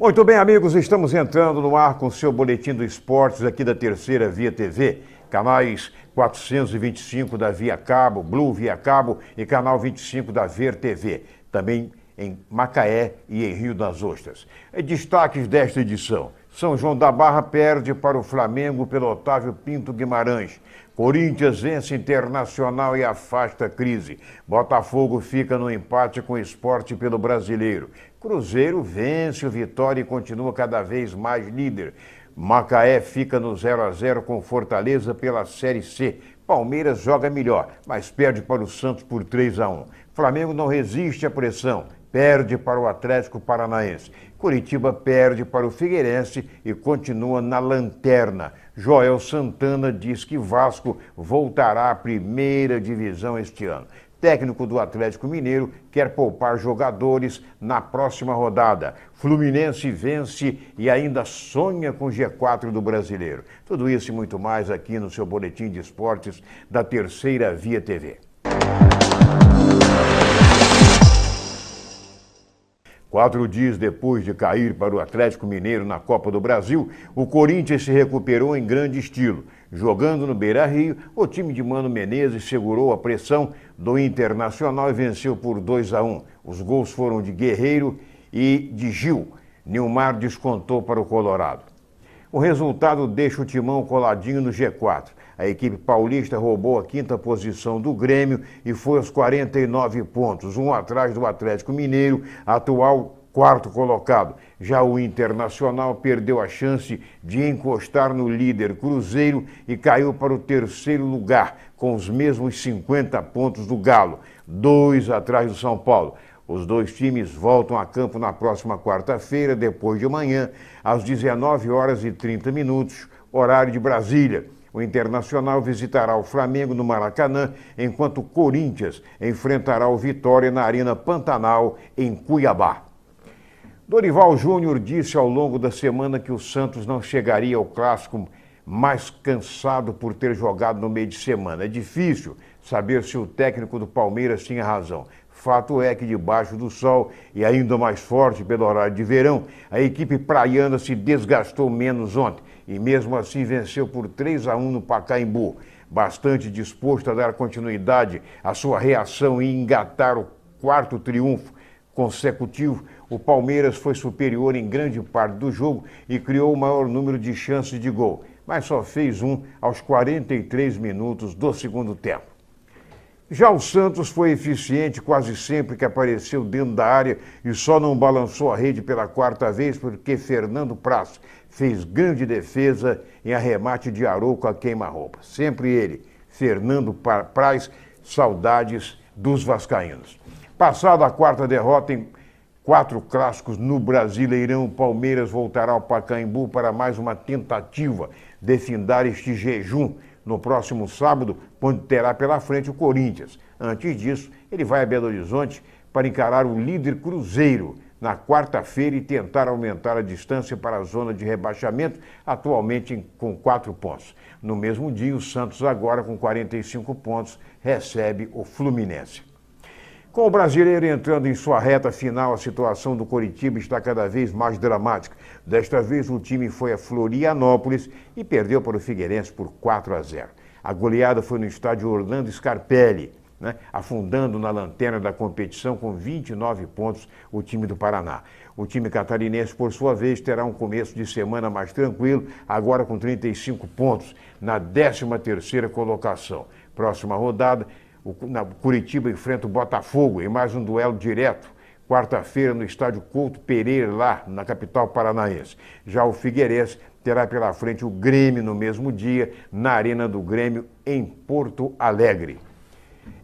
Muito bem, amigos, estamos entrando no ar com o seu boletim do esportes aqui da Terceira Via TV. Canais 425 da Via Cabo, Blue Via Cabo e canal 25 da Ver TV. Também em Macaé e em Rio das Ostras. Destaques desta edição. São João da Barra perde para o Flamengo pelo Otávio Pinto Guimarães. Corinthians vence Internacional e afasta a crise. Botafogo fica no empate com o Sport pelo Brasileiro. Cruzeiro vence o Vitória e continua cada vez mais líder. Macaé fica no 0-0 com Fortaleza pela Série C. Palmeiras joga melhor, mas perde para o Santos por 3-1. Flamengo não resiste à pressão, perde para o Atlético Paranaense. Curitiba perde para o Figueirense e continua na lanterna. Joel Santana diz que Vasco voltará à primeira divisão este ano. Técnico do Atlético Mineiro quer poupar jogadores na próxima rodada. Fluminense vence e ainda sonha com o G4 do Brasileiro. Tudo isso e muito mais aqui no seu Boletim de Esportes da Terceira Via TV. 4 dias depois de cair para o Atlético Mineiro na Copa do Brasil, o Corinthians se recuperou em grande estilo. Jogando no Beira-Rio, o time de Mano Menezes segurou a pressão do Internacional e venceu por 2-1. Os gols foram de Guerreiro e de Gil. Nilmar descontou para o Colorado. O resultado deixa o Timão coladinho no G4. A equipe paulista roubou a 5ª posição do Grêmio e foi aos 49 pontos, um atrás do Atlético Mineiro, atual 4º colocado. Já o Internacional perdeu a chance de encostar no líder Cruzeiro e caiu para o 3º lugar, com os mesmos 50 pontos do Galo, 2 atrás do São Paulo. Os dois times voltam a campo na próxima quarta-feira, depois de amanhã, às 19h30, horário de Brasília. O Internacional visitará o Flamengo no Maracanã, enquanto o Corinthians enfrentará o Vitória na Arena Pantanal, em Cuiabá. Dorival Júnior disse ao longo da semana que o Santos não chegaria ao clássico mais cansado por ter jogado no meio de semana. É difícil saber se o técnico do Palmeiras tinha razão. Fato é que debaixo do sol e ainda mais forte pelo horário de verão, a equipe praiana se desgastou menos ontem e mesmo assim venceu por 3-1 no Pacaembu. Bastante disposto a dar continuidade à sua reação e engatar o 4º triunfo consecutivo, o Palmeiras foi superior em grande parte do jogo e criou o maior número de chances de gol, mas só fez um aos 43 minutos do segundo tempo. Já o Santos foi eficiente quase sempre que apareceu dentro da área e só não balançou a rede pela 4ª vez porque Fernando Praz fez grande defesa em arremate de Arouca a queima-roupa. Sempre ele, Fernando Praz, saudades dos vascaínos. Passada a 4ª derrota em 4 clássicos no Brasileirão, o Palmeiras voltará ao Pacaembu para mais uma tentativa de findar este jejum no próximo sábado, quando terá pela frente o Corinthians. Antes disso, ele vai a Belo Horizonte para encarar o líder Cruzeiro na quarta-feira e tentar aumentar a distância para a zona de rebaixamento, atualmente com 4 pontos. No mesmo dia, o Santos, agora com 45 pontos, recebe o Fluminense. Com o brasileiro entrando em sua reta final, a situação do Coritiba está cada vez mais dramática. Desta vez, o time foi a Florianópolis e perdeu para o Figueirense por 4-0. A goleada foi no estádio Orlando Scarpelli, afundando na lanterna da competição com 29 pontos o time do Paraná. O time catarinense, por sua vez, terá um começo de semana mais tranquilo, agora com 35 pontos, na 13ª colocação. Próxima rodada, o Curitiba enfrenta o Botafogo em mais um duelo direto, quarta-feira no estádio Couto Pereira, lá na capital paranaense. Já o Figueirense terá pela frente o Grêmio no mesmo dia, na Arena do Grêmio, em Porto Alegre.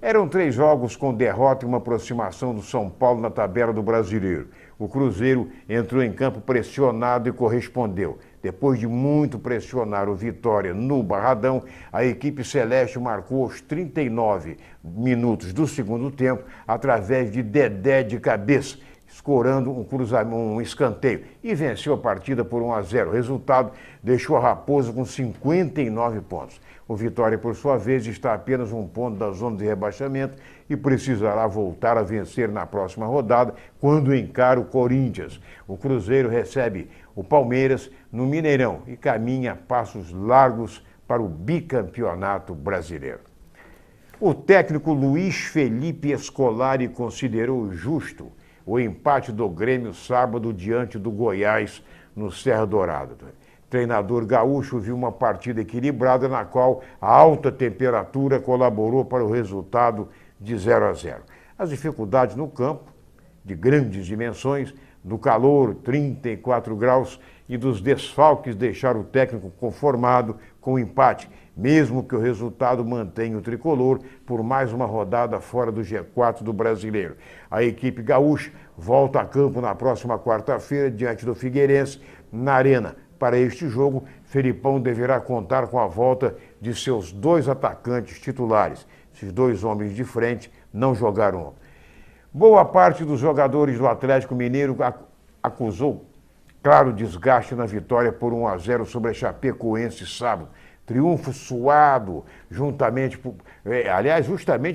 Eram 3 jogos com derrota e uma aproximação do São Paulo na tabela do Brasileiro. O Cruzeiro entrou em campo pressionado e correspondeu. Depois de muito pressionar o Vitória no Barradão, a equipe celeste marcou aos 39 minutos do segundo tempo através de Dedé de cabeça. escorando um escanteio e venceu a partida por 1-0. O resultado deixou a Raposa com 59 pontos. O Vitória, por sua vez, está a apenas um ponto da zona de rebaixamento e precisará voltar a vencer na próxima rodada, quando encara o Corinthians. O Cruzeiro recebe o Palmeiras no Mineirão e caminha a passos largos para o bicampeonato brasileiro. O técnico Luiz Felipe Scolari considerou justo o empate do Grêmio sábado diante do Goiás no Serra Dourada. O treinador gaúcho viu uma partida equilibrada na qual a alta temperatura colaborou para o resultado de 0-0. As dificuldades no campo, de grandes dimensões, do calor, 34 graus, e dos desfalques deixaram o técnico conformado com o empate, mesmo que o resultado mantenha o tricolor por mais uma rodada fora do G4 do Brasileiro. A equipe gaúcha volta a campo na próxima quarta-feira diante do Figueirense, na Arena. Para este jogo, Felipão deverá contar com a volta de seus 2 atacantes titulares. Esses 2 homens de frente não jogaram ontem. Boa parte dos jogadores do Atlético Mineiro acusou claro desgaste na vitória por 1-0 sobre a Chapecoense sábado. Triunfo suado, justamente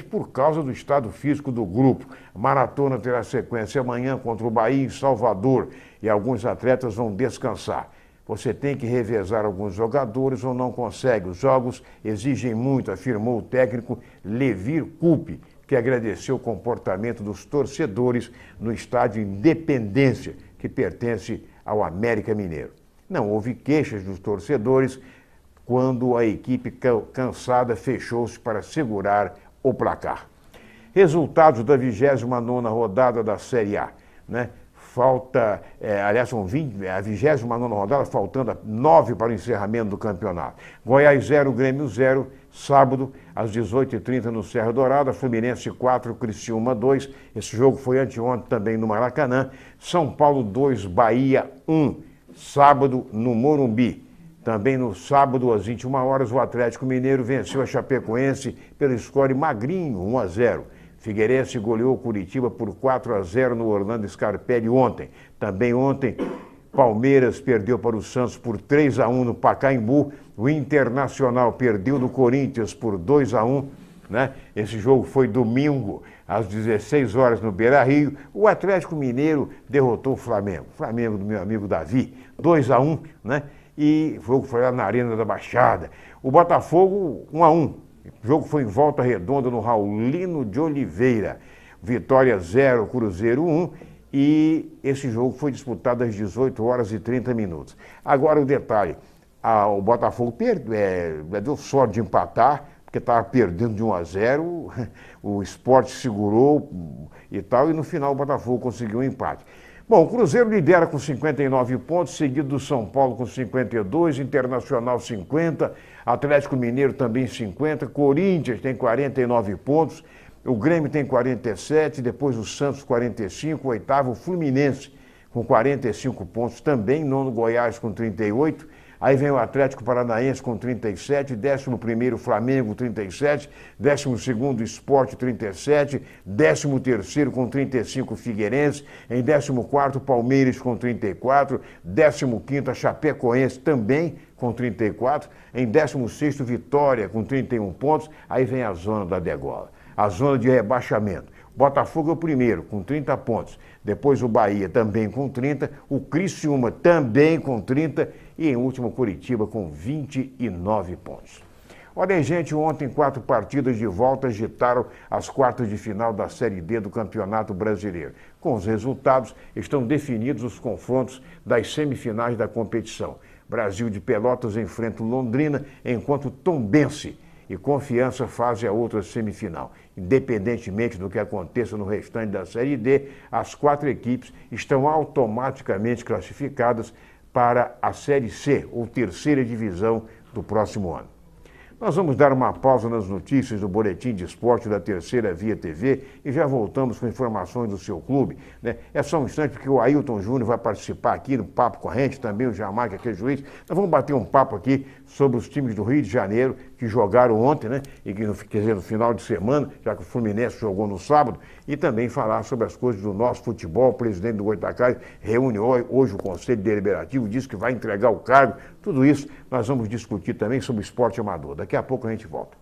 por causa do estado físico do grupo. A maratona terá sequência amanhã contra o Bahia em Salvador e alguns atletas vão descansar. Você tem que revezar alguns jogadores ou não consegue. Os jogos exigem muito, afirmou o técnico Levir Coupe, que agradeceu o comportamento dos torcedores no estádio Independência, que pertence ao América Mineiro. Não houve queixas dos torcedores quando a equipe cansada fechou-se para segurar o placar. Resultados da 29ª rodada da Série A, né? Falta, são a 29ª rodada, faltando 9 para o encerramento do campeonato. Goiás 0, Grêmio 0, sábado, às 18h30 no Serra Dourada, Fluminense 4, Criciúma 2. Esse jogo foi anteontem também no Maracanã. São Paulo 2, Bahia 1, sábado no Morumbi. Também no sábado, às 21h, o Atlético Mineiro venceu a Chapecoense pelo score magrinho, 1-0. Figueirense goleou o Curitiba por 4-0 no Orlando Scarpelli ontem. Também ontem, Palmeiras perdeu para o Santos por 3-1 no Pacaembu. O Internacional perdeu do Corinthians por 2-1, né? Esse jogo foi domingo, às 16h no Beira-Rio. O Atlético Mineiro derrotou o Flamengo. Flamengo do meu amigo Davi, 2-1, né? E o jogo foi lá na Arena da Baixada. O Botafogo, 1-1. O jogo foi em Volta Redonda, no Raulino de Oliveira. Vitória 0, Cruzeiro 1. E esse jogo foi disputado às 18h30. Agora o detalhe, o Botafogo deu sorte de empatar, porque estava perdendo de 1-0, o Sport segurou e tal, e no final o Botafogo conseguiu um empate. Bom, o Cruzeiro lidera com 59 pontos, seguido do São Paulo com 52, Internacional 50, Atlético Mineiro também 50, Corinthians tem 49 pontos, o Grêmio tem 47, depois o Santos 45, o oitavo Fluminense com 45 pontos também, nono Goiás com 38, aí vem o Atlético Paranaense com 37, 11º Flamengo 37, 12º Sport 37, 13º com 35 Figueirense, em 14º Palmeiras com 34, 15º Chapecoense também com 34, em 16º Vitória com 31 pontos, aí vem a zona da degola, a zona de rebaixamento. Botafogo é o primeiro, com 30 pontos. Depois o Bahia também com 30, o Criciúma também com 30 e em último Curitiba com 29 pontos. Olha, gente, ontem 4 partidas de volta agitaram as quartas de final da Série D do Campeonato Brasileiro. Com os resultados, estão definidos os confrontos das semifinais da competição. Brasil de Pelotas enfrenta o Londrina, enquanto Tombense e Confiança fazem a outra semifinal. Independentemente do que aconteça no restante da Série D, as 4 equipes estão automaticamente classificadas para a Série C, ou terceira divisão do próximo ano. Nós vamos dar uma pausa nas notícias do Boletim de Esporte da Terceira Via TV e já voltamos com informações do seu clube, né? É só um instante porque o Ailton Júnior vai participar aqui no Papo Corrente, também o Jamaica, que é juiz. Nós vamos bater um papo aqui sobre os times do Rio de Janeiro que jogaram ontem, né? E que, quer dizer, no final de semana, já que o Fluminense jogou no sábado, e também falar sobre as coisas do nosso futebol. O presidente do Goitacazes reúne hoje o Conselho Deliberativo, diz que vai entregar o cargo. Tudo isso nós vamos discutir também sobre esporte amador. Daqui a pouco a gente volta.